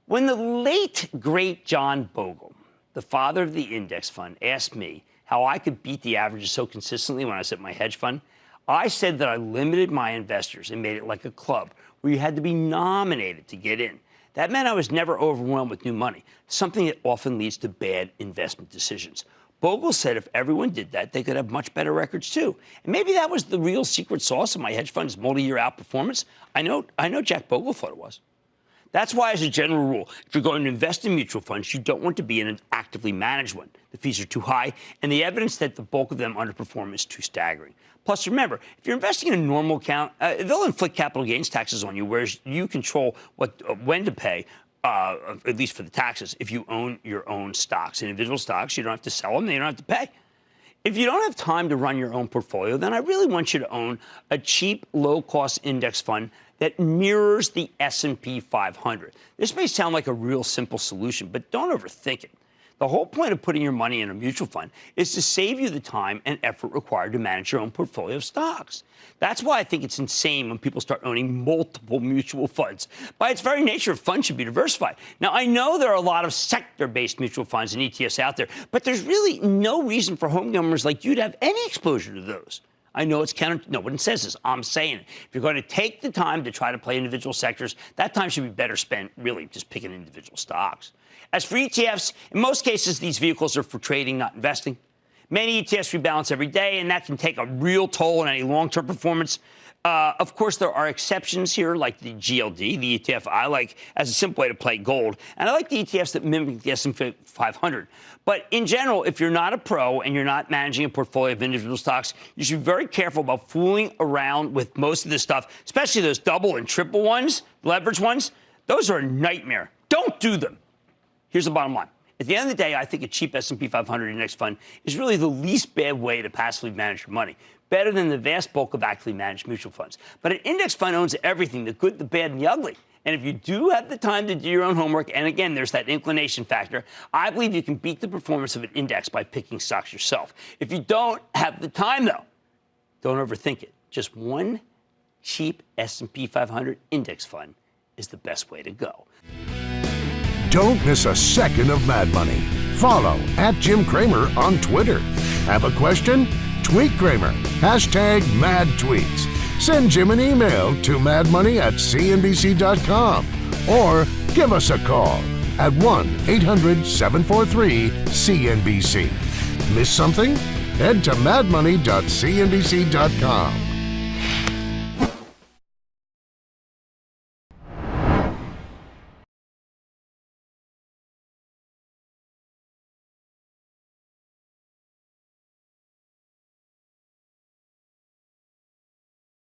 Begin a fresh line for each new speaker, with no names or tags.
When the late, great John Bogle, the father of the index fund, asked me how I could beat the averages so consistently when I set my hedge fund, I said that I limited my investors and made it like a club where you had to be nominated to get in. That meant I was never overwhelmed with new money, something that often leads to bad investment decisions. Bogle said if everyone did that, they could have much better records too. And maybe that was the real secret sauce of my hedge fund's multi-year outperformance. I know Jack Bogle thought it was. That's why, as a general rule, if you're going to invest in mutual funds, you don't want to be in an actively managed one. The fees are too high, and the evidence that the bulk of them underperform is too staggering. Plus, remember, if you're investing in a normal account, they'll inflict capital gains taxes on you, whereas you control when to pay, at least for the taxes, if you own your own stocks. Individual stocks, you don't have to sell them, you don't have to pay. If you don't have time to run your own portfolio, then I really want you to own a cheap, low-cost index fund that mirrors the S&P 500. This may sound like a real simple solution, but don't overthink it. The whole point of putting your money in a mutual fund is to save you the time and effort required to manage your own portfolio of stocks. That's why I think it's insane when people start owning multiple mutual funds. By its very nature, funds should be diversified. Now, I know there are a lot of sector-based mutual funds and ETFs out there, but there's really no reason for homeowners like you to have any exposure to those. I know it's counter. No one says this. I'm saying it. If you're going to take the time to try to play individual sectors, that time should be better spent really just picking individual stocks. As for ETFs, in most cases, these vehicles are for trading, not investing. Many ETFs rebalance every day, and that can take a real toll on any long-term performance. Of course, there are exceptions here, like the GLD, the ETF I like as a simple way to play gold. And I like the ETFs that mimic the S&P 500. But in general, if you're not a pro and you're not managing a portfolio of individual stocks, you should be very careful about fooling around with most of this stuff, especially those double and triple ones, leverage ones. Those are a nightmare. Don't do them. Here's the bottom line. At the end of the day, I think a cheap S&P 500 index fund is really the least bad way to passively manage your money, better than the vast bulk of actively managed mutual funds. But an index fund owns everything, the good, the bad, and the ugly. And if you do have the time to do your own homework, and again, there's that inclination factor, I believe you can beat the performance of an index by picking stocks yourself. If you don't have the time, though, don't overthink it. Just one cheap S&P 500 index fund is the best way to go.
Don't miss a second of Mad Money. Follow @Jim Cramer on Twitter. Have a question? Tweet Cramer. #MadTweets. Send Jim an email to madmoney@cnbc.com or give us a call at 1-800-743-CNBC. Miss something? Head to madmoney.cnbc.com.